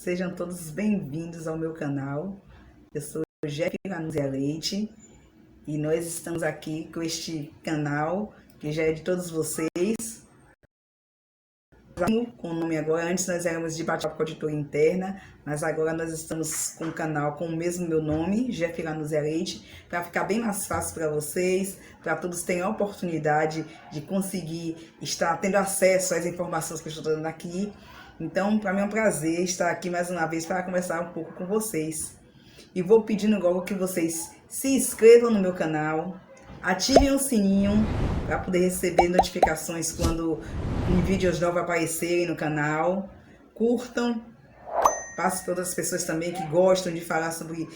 Sejam todos bem-vindos ao meu canal. Eu sou Jéssica Leite e nós estamos aqui com este canal que já é de todos vocês. Com o nome agora, antes nós éramos de bate-papo com auditoria interna, mas agora nós estamos com o canal com o mesmo meu nome, Jéssica Leite, para ficar bem mais fácil para vocês, para todos terem a oportunidade de conseguir estar tendo acesso às informações que eu estou dando aqui. Então, para mim é um prazer estar aqui mais uma vez para conversar um pouco com vocês. E vou pedindo logo que vocês se inscrevam no meu canal, ativem o sininho para poder receber notificações quando vídeos novos aparecerem no canal. Curtam, passe para outras pessoas também que gostam de falar sobre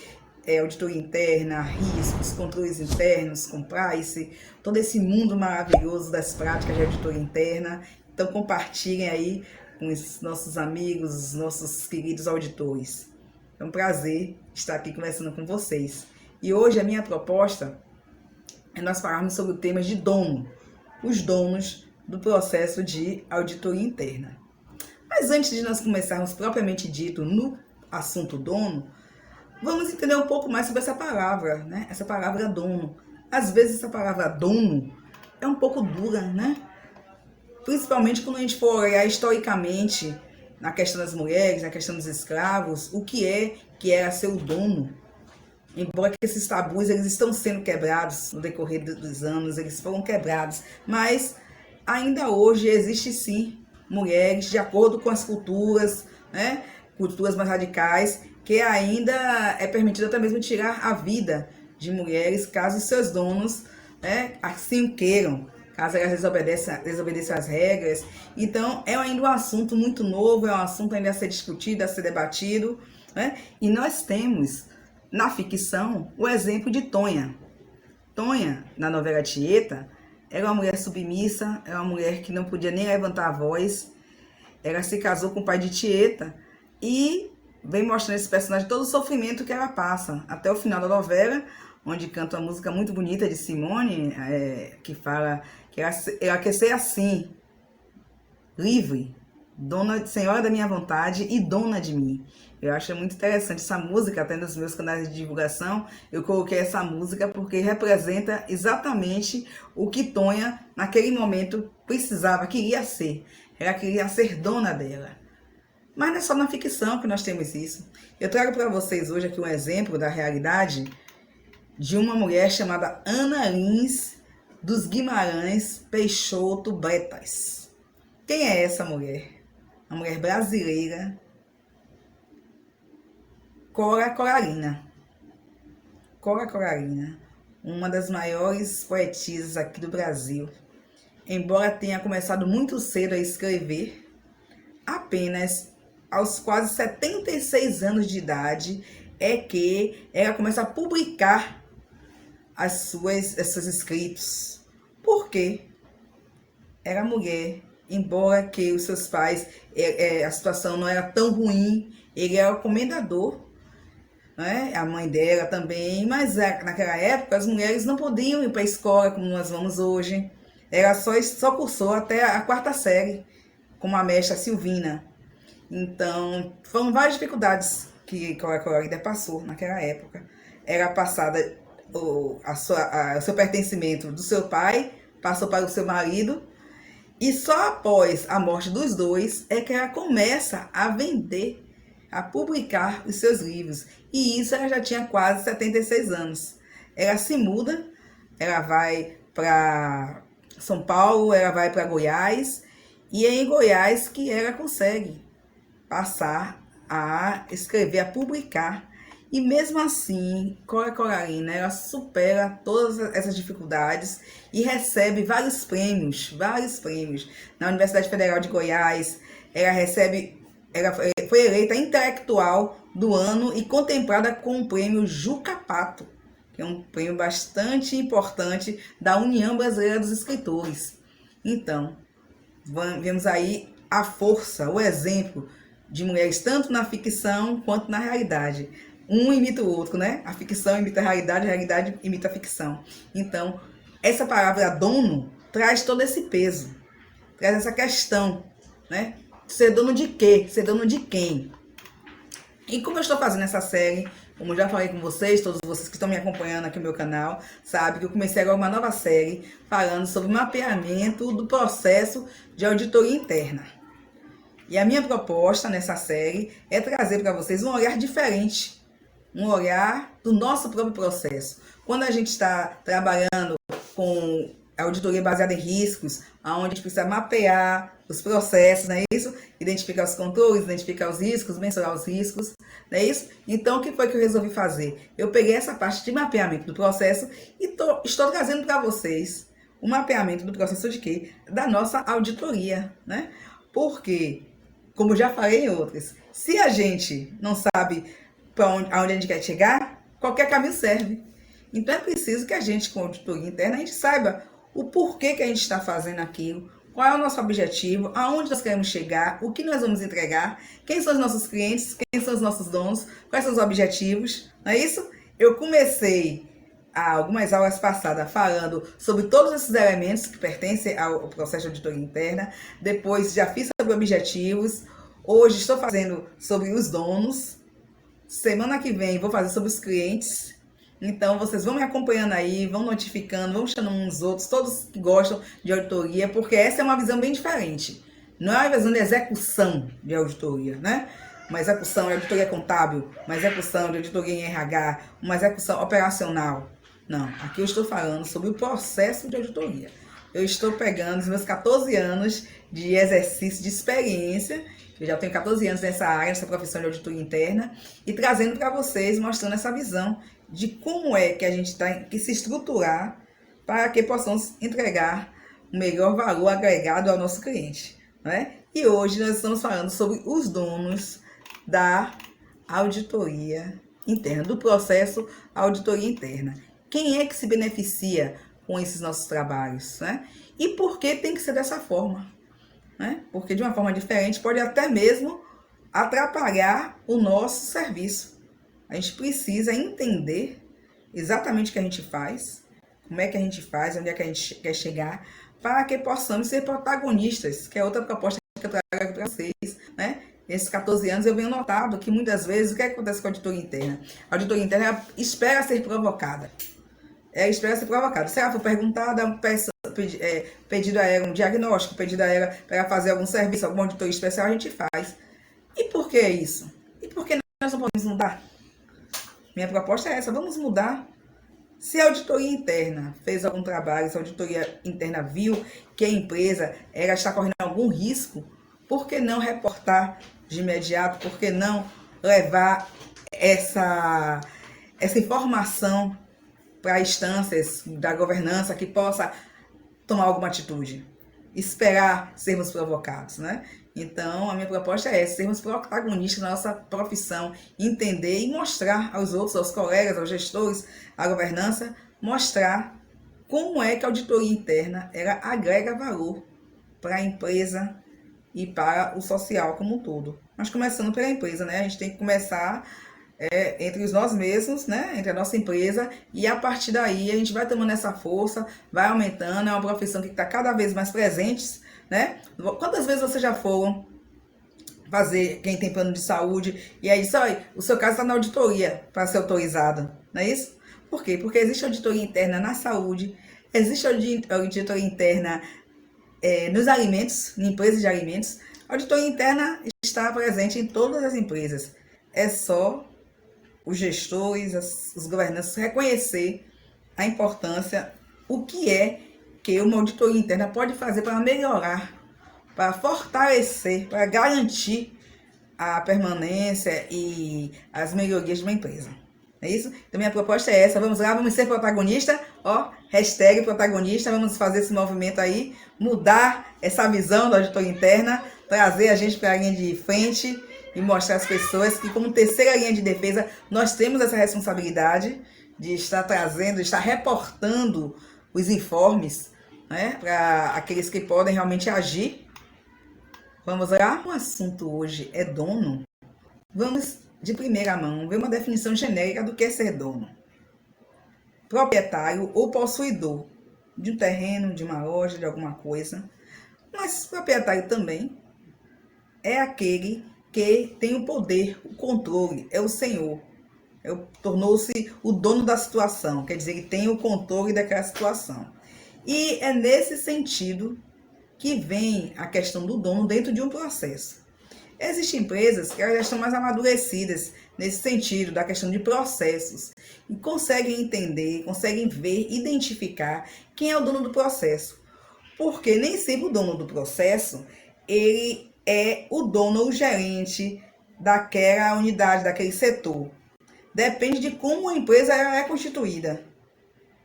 auditoria interna, riscos, controles internos, compliance, todo esse mundo maravilhoso das práticas de auditoria interna. Então compartilhem aí com os nossos amigos, os nossos queridos auditores. É um prazer estar aqui conversando com vocês. E hoje a minha proposta é nós falarmos sobre o tema de dono, os donos do processo de auditoria interna. Mas antes de nós começarmos propriamente dito no assunto dono, vamos entender um pouco mais sobre essa palavra, né? Essa palavra dono. Às vezes essa palavra dono é um pouco dura, né? Principalmente quando a gente for olhar historicamente na questão das mulheres, na questão dos escravos, o que era ser o dono. Embora que esses tabus eles estão sendo quebrados no decorrer dos anos, eles foram quebrados, mas ainda hoje existe sim mulheres, de acordo com as culturas, né, culturas mais radicais, que ainda é permitido até mesmo tirar a vida de mulheres, caso os seus donos, né, assim o queiram, caso elas desobedeçam as regras. Então é ainda um assunto muito novo, é um assunto ainda a ser discutido, a ser debatido, né? E nós temos na ficção o exemplo de Tonha. Tonha, na novela Tieta, era uma mulher submissa, era uma mulher que não podia nem levantar a voz. Ela se casou com o pai de Tieta e vem mostrando esse personagem todo o sofrimento que ela passa, até o final da novela, onde canta uma música muito bonita de Simone, que fala que ela quer ser assim, livre, dona, senhora da minha vontade e dona de mim. Eu acho muito interessante essa música, até nos meus canais de divulgação, eu coloquei essa música porque representa exatamente o que Tonha, naquele momento, precisava, queria ser. Ela queria ser dona dela. Mas não é só na ficção que nós temos isso. Eu trago para vocês hoje aqui um exemplo da realidade de uma mulher chamada Ana Lins dos Guimarães Peixoto Bretas. Quem é essa mulher? Uma mulher brasileira, Cora Coralina. Cora Coralina, uma das maiores poetisas aqui do Brasil. Embora tenha começado muito cedo a escrever, apenas aos quase 76 anos de idade é que ela começa a publicar esses escritos. Por quê? Era mulher, embora que os seus pais, a situação não era tão ruim, ele era o comendador, né? A mãe dela também, mas naquela época as mulheres não podiam ir para a escola como nós vamos hoje. Ela só cursou até a 4ª série, como a mestra Silvina. Então, foram várias dificuldades que a Coralina passou naquela época. Era passada o seu pertencimento do seu pai, passou para o seu marido, e só após a morte dos dois é que ela começa a vender, a publicar os seus livros. E isso ela já tinha quase 76 anos. Ela se muda, ela vai para São Paulo, ela vai para Goiás, e é em Goiás que ela consegue passar a escrever, a publicar. E mesmo assim, Cora Coralina, ela supera todas essas dificuldades e recebe vários prêmios. Na Universidade Federal de Goiás, ela foi eleita intelectual do ano e contemplada com o prêmio Juca Pato, que é um prêmio bastante importante da União Brasileira dos Escritores. Então, vemos aí a força, o exemplo de mulheres tanto na ficção quanto na realidade. Um imita o outro, né? A ficção imita a realidade imita a ficção. Então, essa palavra dono traz todo esse peso, traz essa questão, né? Ser dono de quê? Ser dono de quem? E como eu estou fazendo essa série, como eu já falei com vocês, todos vocês que estão me acompanhando aqui no meu canal, sabem que eu comecei agora uma nova série falando sobre mapeamento do processo de auditoria interna. E a minha proposta nessa série é trazer para vocês um olhar diferente, um olhar do nosso próprio processo. Quando a gente está trabalhando com auditoria baseada em riscos, onde a gente precisa mapear os processos, não é isso? Identificar os controles, identificar os riscos, mensurar os riscos, não é isso? Então, o que foi que eu resolvi fazer? Eu peguei essa parte de mapeamento do processo e estou trazendo para vocês o mapeamento do processo de quê? Da nossa auditoria, né? Porque, como já falei em outras, se a gente não sabe para onde a gente quer chegar, qualquer caminho serve. Então é preciso que a gente, com a auditoria interna, a gente saiba o porquê que a gente está fazendo aquilo, qual é o nosso objetivo, aonde nós queremos chegar, o que nós vamos entregar, quem são os nossos clientes, quem são os nossos donos, quais são os objetivos, não é isso? Eu comecei há algumas aulas passadas falando sobre todos esses elementos que pertencem ao processo de auditoria interna, depois já fiz sobre objetivos, hoje estou fazendo sobre os donos, semana que vem vou fazer sobre os clientes. Então, vocês vão me acompanhando aí, vão notificando, vão chamando uns outros, todos que gostam de auditoria, porque essa é uma visão bem diferente. Não é uma visão de execução de auditoria, né? Uma execução de auditoria contábil, uma execução de auditoria em RH, uma execução operacional. Não, aqui eu estou falando sobre o processo de auditoria. Eu estou pegando os meus 14 anos de exercício, de experiência, eu já tenho 14 anos nessa área, nessa profissão de auditoria interna, e trazendo para vocês, mostrando essa visão de como é que a gente tem que se estruturar para que possamos entregar o melhor valor agregado ao nosso cliente, né? E hoje nós estamos falando sobre os donos da auditoria interna, do processo auditoria interna. Quem é que se beneficia com esses nossos trabalhos, né? E por que tem que ser dessa forma, né? Porque de uma forma diferente pode até mesmo atrapalhar o nosso serviço. A gente precisa entender exatamente o que a gente faz, como é que a gente faz, onde é que a gente quer chegar, para que possamos ser protagonistas, que é outra proposta que eu trago para vocês, né? Nesses 14 anos eu venho notado que muitas vezes o que acontece com a auditoria interna? A auditoria interna ela espera ser provocada. Ela espera ser provocada. Se ela for perguntada, pedido a ela um diagnóstico, pedido a ela para fazer algum serviço, alguma auditoria especial, a gente faz. E por que isso? E por que nós não podemos mudar? Minha proposta é essa, vamos mudar. Se a auditoria interna fez algum trabalho, se a auditoria interna viu que a empresa ela está correndo algum risco, por que não reportar de imediato? Por que não levar essa informação para instâncias da governança que possa tomar alguma atitude? Esperar sermos provocados, né? Então, a minha proposta é essa, sermos protagonistas da nossa profissão, entender e mostrar aos outros, aos colegas, aos gestores, à governança, mostrar como é que a auditoria interna ela agrega valor para a empresa e para o social como um todo. Mas começando pela empresa, né? A gente tem que começar entre nós mesmos, né? Entre a nossa empresa, e a partir daí a gente vai tomando essa força, vai aumentando, é uma profissão que está cada vez mais presente, né? Quantas vezes vocês já foram fazer, quem tem plano de saúde, e aí diz, olha, o seu caso está na auditoria para ser autorizado, não é isso? Por quê? Porque existe auditoria interna na saúde, existe auditoria interna nos alimentos, em empresas de alimentos. A auditoria interna está presente em todas as empresas. É só os gestores, os governantes reconhecer a importância, o que é que uma auditoria interna pode fazer para melhorar, para fortalecer, para garantir a permanência e as melhorias de uma empresa. É isso? Então, minha proposta é essa. Vamos lá, vamos ser protagonista. Ó, hashtag protagonista. Vamos fazer esse movimento aí, mudar essa visão da auditoria interna, trazer a gente para a linha de frente e mostrar às pessoas que, como terceira linha de defesa, nós temos essa responsabilidade de estar trazendo, de estar reportando os informes, né, para aqueles que podem realmente agir. Vamos lá? O assunto hoje é dono. Vamos, de primeira mão, ver uma definição genérica do que é ser dono. Proprietário ou possuidor de um terreno, de uma loja, de alguma coisa. Mas proprietário também é aquele que tem o poder, o controle, é o Senhor. Tornou-se o dono da situação, quer dizer, ele tem o controle daquela situação. E é nesse sentido que vem a questão do dono dentro de um processo. Existem empresas que elas já estão mais amadurecidas nesse sentido, da questão de processos, e conseguem entender, conseguem ver, identificar quem é o dono do processo. Porque nem sempre o dono do processo, ele é o dono ou o gerente daquela unidade, daquele setor. Depende de como a empresa é constituída.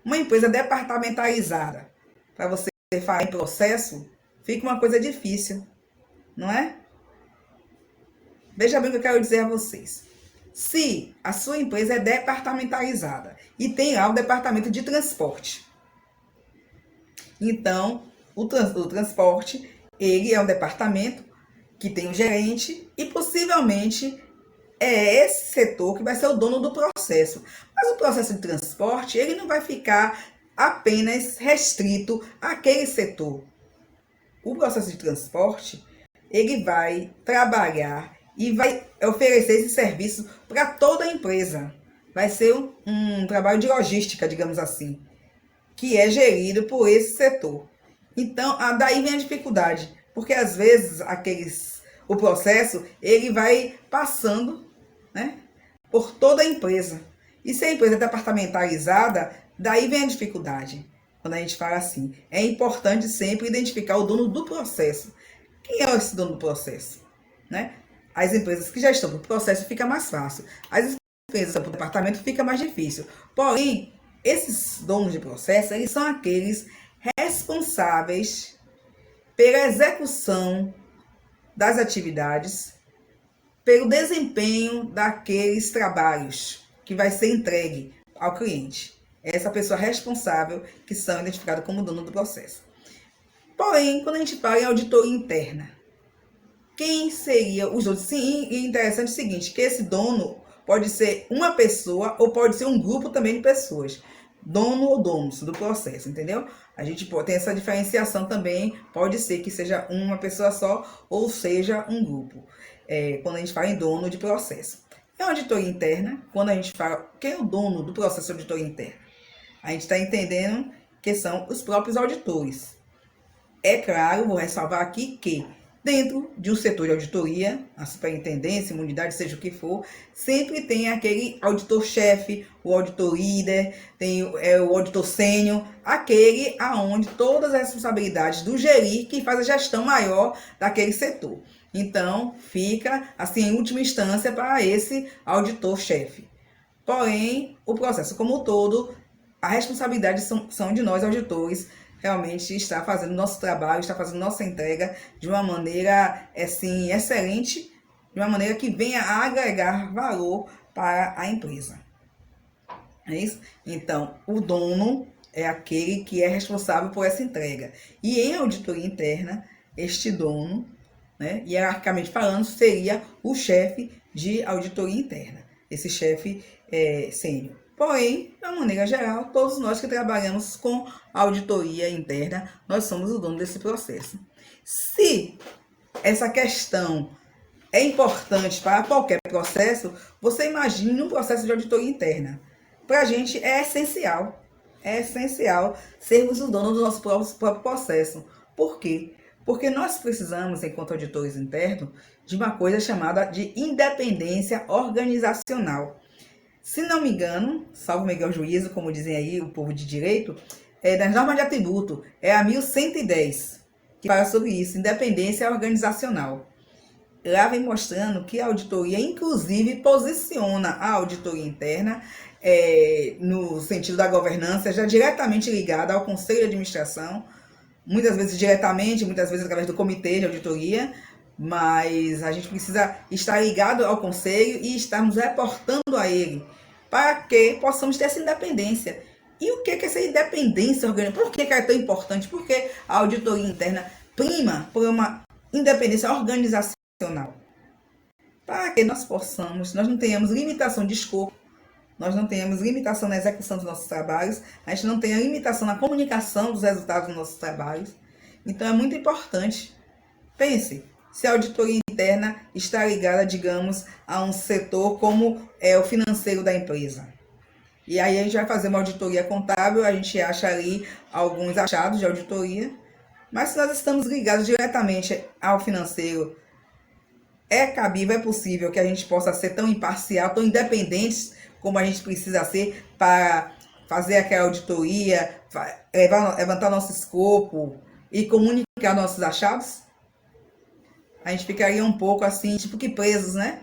Uma empresa departamentalizada, para você falar em processo, fica uma coisa difícil, não é? Veja bem o que eu quero dizer a vocês. Se a sua empresa é departamentalizada e tem lá o departamento de transporte, então o transporte, ele é um departamento que tem um gerente e possivelmente é esse setor que vai ser o dono do processo. Mas o processo de transporte, ele não vai ficar apenas restrito àquele setor. O processo de transporte, ele vai trabalhar e vai oferecer esse serviço para toda a empresa. Vai ser um trabalho de logística, digamos assim, que é gerido por esse setor. Então, daí vem a dificuldade, porque às vezes o processo, ele vai passando, né, por toda a empresa. E se a empresa é departamentalizada, daí vem a dificuldade. Quando a gente fala assim, é importante sempre identificar o dono do processo. Quem é esse dono do processo? Né? As empresas que já estão no processo fica mais fácil. As empresas que estão no departamento fica mais difícil. Porém, esses donos de processo, eles são aqueles responsáveis pela execução das atividades, pelo desempenho daqueles trabalhos que vai ser entregue ao cliente. Essa pessoa responsável que são identificadas como dono do processo. Porém, quando a gente fala em auditoria interna, quem seria os donos? Sim, e interessante é o seguinte, que esse dono pode ser uma pessoa ou pode ser um grupo também de pessoas. Dono ou donos do processo, entendeu? A gente tem essa diferenciação também, pode ser que seja uma pessoa só ou seja um grupo. Quando a gente fala em dono de processo. Em auditoria interna, quando a gente fala quem é o dono do processo de auditoria interna, a gente está entendendo que são os próprios auditores. É claro, vou ressalvar aqui que dentro de um setor de auditoria, a superintendência, imunidade, seja o que for, sempre tem aquele auditor-chefe, o auditor líder, tem o auditor sênior, aquele aonde todas as responsabilidades do gerir que faz a gestão maior daquele setor. Então, fica, assim, em última instância, para esse auditor-chefe. Porém, o processo como um todo, a responsabilidade são de nós, auditores, realmente está fazendo nosso trabalho, está fazendo nossa entrega de uma maneira, assim, excelente, de uma maneira que venha a agregar valor para a empresa. É isso? Então, o dono é aquele que é responsável por essa entrega. E em auditoria interna, este dono, né, hierarquicamente falando, seria o chefe de auditoria interna. Esse chefe sênior. Porém, de uma maneira geral, todos nós que trabalhamos com auditoria interna, nós somos o dono desse processo. Se essa questão é importante para qualquer processo, você imagine um processo de auditoria interna. Para a gente é essencial sermos o dono do nosso próprio processo. Por quê? Porque nós precisamos, enquanto auditores internos, de uma coisa chamada de independência organizacional. Se não me engano, salvo Miguel Juízo, como dizem aí o povo de direito, das normas de atributo, é a 1110, que fala sobre isso, independência organizacional. Lá vem mostrando que a auditoria, inclusive, posiciona a auditoria interna no sentido da governança, já diretamente ligada ao conselho de administração, muitas vezes diretamente, muitas vezes através do comitê de auditoria, mas a gente precisa estar ligado ao conselho e estarmos reportando a ele, para que possamos ter essa independência. E o que é essa independência organizacional? Por que é tão importante? Porque a auditoria interna prima por uma independência organizacional. Para que nós não tenhamos limitação de escopo, nós não tenhamos limitação na execução dos nossos trabalhos, a gente não tenha limitação na comunicação dos resultados dos nossos trabalhos. Então é muito importante. Pense, se a auditoria interna está ligada, digamos, a um setor como é o financeiro da empresa. E aí a gente vai fazer uma auditoria contábil, a gente acha ali alguns achados de auditoria, mas se nós estamos ligados diretamente ao financeiro, é cabível, é possível que a gente possa ser tão imparcial, tão independentes como a gente precisa ser para fazer aquela auditoria, levantar nosso escopo e comunicar nossos achados? A gente ficaria um pouco assim, tipo que presos, né?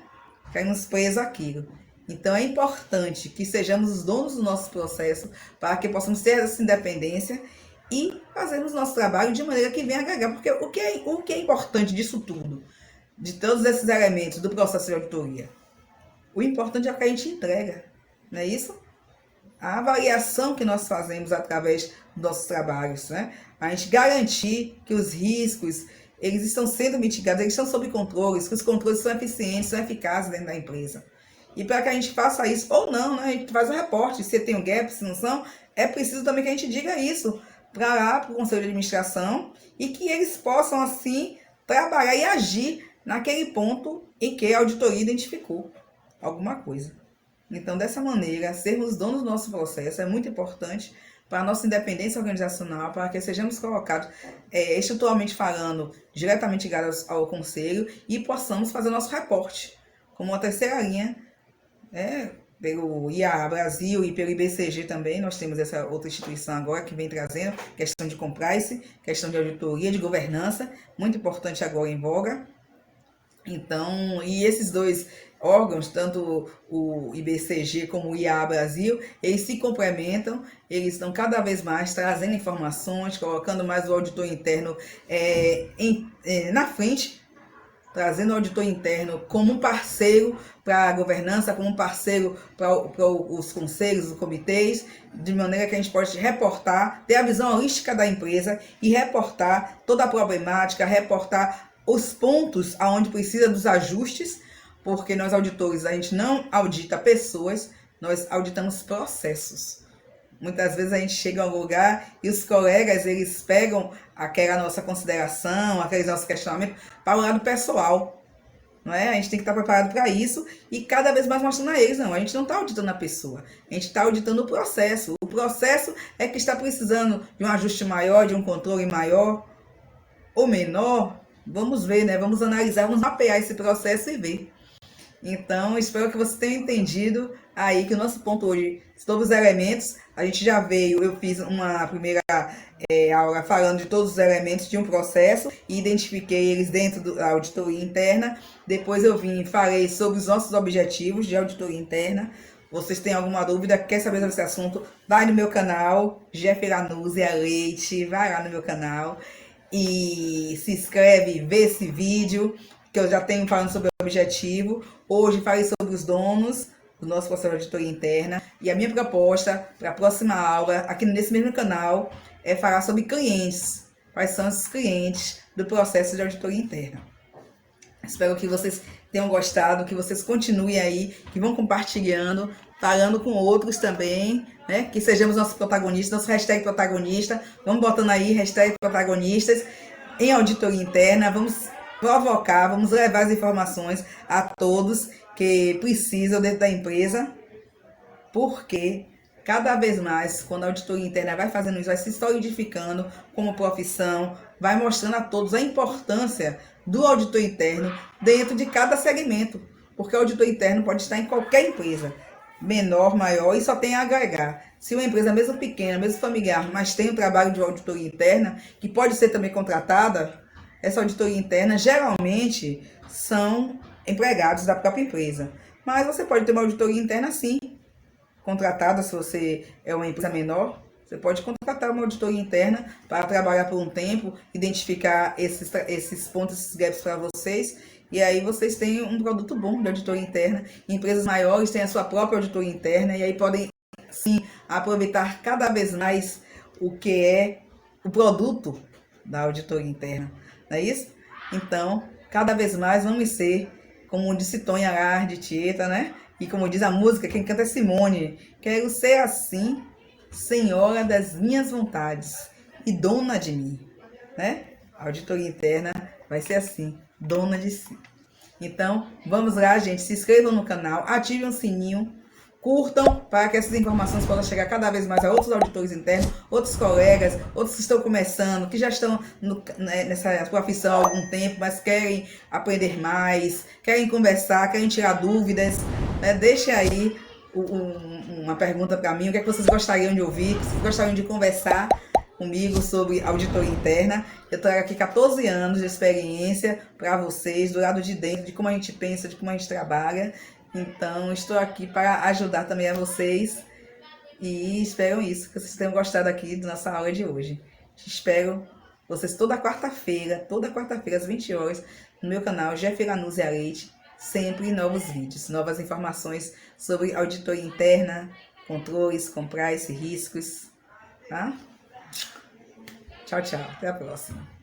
Ficaríamos presos àquilo. Então é importante que sejamos os donos do nosso processo para que possamos ter essa independência e fazermos nosso trabalho de maneira que venha agregar. Porque o que é importante disso tudo, de todos esses elementos do processo de auditoria? O importante é o que a gente entrega, não é isso? A avaliação que nós fazemos através dos nossos trabalhos, né? A gente garantir que os riscos, eles estão sendo mitigados, eles estão sob controle, que os controles são eficientes, são eficazes dentro da empresa. E para que a gente faça isso, ou não, né? A gente faz um reporte, se tem um gap, se não são, é preciso também que a gente diga isso para o Conselho de Administração e que eles possam, assim, trabalhar e agir naquele ponto em que a auditoria identificou alguma coisa. Então, dessa maneira, sermos donos do nosso processo é muito importante para a nossa independência organizacional, para que sejamos colocados, estruturalmente falando, diretamente ligados ao Conselho e possamos fazer o nosso reporte, como uma terceira linha, pelo IA Brasil e pelo IBCG também. Nós temos essa outra instituição agora que vem trazendo questão de compliance, questão de auditoria, de governança, muito importante agora em voga. Então, e esses dois órgãos, tanto o IBCG como o IA Brasil, eles se complementam, eles estão cada vez mais trazendo informações, colocando mais o auditor interno na frente, trazendo o auditor interno como um parceiro para a governança, como um parceiro para os conselhos, os comitês, de maneira que a gente pode reportar, ter a visão holística da empresa e reportar toda a problemática, reportar os pontos aonde precisa dos ajustes, porque nós auditores, a gente não audita pessoas, nós auditamos processos. Muitas vezes a gente chega a um lugar e os colegas, eles pegam aquela nossa consideração, aqueles nossos questionamentos para o lado pessoal, não é? A gente tem que estar preparado para isso e cada vez mais mostrando a eles, não, a gente não está auditando a pessoa, a gente está auditando o processo. O processo é que está precisando de um ajuste maior, de um controle maior ou menor. Vamos ver, né? Vamos analisar, vamos mapear esse processo e ver. Então, espero que você tenha entendido aí que o nosso ponto hoje, todos os elementos, a gente já veio, eu fiz uma primeira aula falando de todos os elementos de um processo e identifiquei eles dentro da auditoria interna. Depois eu falei sobre os nossos objetivos de auditoria interna. Vocês têm alguma dúvida, quer saber sobre esse assunto, vai no meu canal, Jeff Lanúzia Leite, vai lá no meu canal e se inscreve, vê esse vídeo, que eu já tenho falando sobre o objetivo. Hoje falei sobre os donos do nosso processo de auditoria interna. E a minha proposta para a próxima aula, aqui nesse mesmo canal, é falar sobre clientes. Quais são os clientes do processo de auditoria interna. Espero que vocês tenham gostado, que vocês continuem aí, que vão compartilhando, falando com outros também, né? Que sejamos nossos protagonistas, nosso hashtag protagonista. Vamos botando aí hashtag protagonistas em auditoria interna. Vamos provocar, vamos levar as informações a todos que precisam dentro da empresa, porque cada vez mais, quando a auditoria interna vai fazendo isso, vai se solidificando como profissão, vai mostrando a todos a importância do auditor interno dentro de cada segmento, porque o auditor interno pode estar em qualquer empresa, menor, maior, e só tem a agregar. Se uma empresa mesmo pequena, mesmo familiar, mas tem um trabalho de auditoria interna, que pode ser também contratada, essa auditoria interna geralmente são empregados da própria empresa. Mas você pode ter uma auditoria interna sim, contratada, se você é uma empresa menor, você pode contratar uma auditoria interna para trabalhar por um tempo, identificar esses pontos, esses gaps para vocês, e aí vocês têm um produto bom de auditoria interna. Empresas maiores têm a sua própria auditoria interna, e aí podem sim aproveitar cada vez mais o que é o produto da auditoria interna. Não é isso? Então, cada vez mais vamos ser, como disse Tonha Lar de Tieta, né? E como diz a música, quem canta é Simone. Quero ser assim, senhora das minhas vontades e dona de mim, né? A auditoria interna vai ser assim, dona de si. Então, vamos lá, gente. Se inscrevam no canal, ativem o sininho, curtam para que essas informações possam chegar cada vez mais a outros auditores internos, outros colegas, outros que estão começando, que já estão nessa profissão há algum tempo, mas querem aprender mais, querem conversar, querem tirar dúvidas. Deixe aí uma pergunta para mim, o que é que vocês gostariam de ouvir, vocês gostariam de conversar comigo sobre auditoria interna. Eu trago aqui 14 anos de experiência para vocês, do lado de dentro, de como a gente pensa, de como a gente trabalha. Então, estou aqui para ajudar também a vocês e espero isso, que vocês tenham gostado aqui da nossa aula de hoje. Espero vocês toda quarta-feira, às 20 horas, no meu canal Jeff Lanúzia Leite, sempre novos vídeos, novas informações sobre auditoria interna, controles, compliance, riscos, tá? Tchau, tchau. Até a próxima.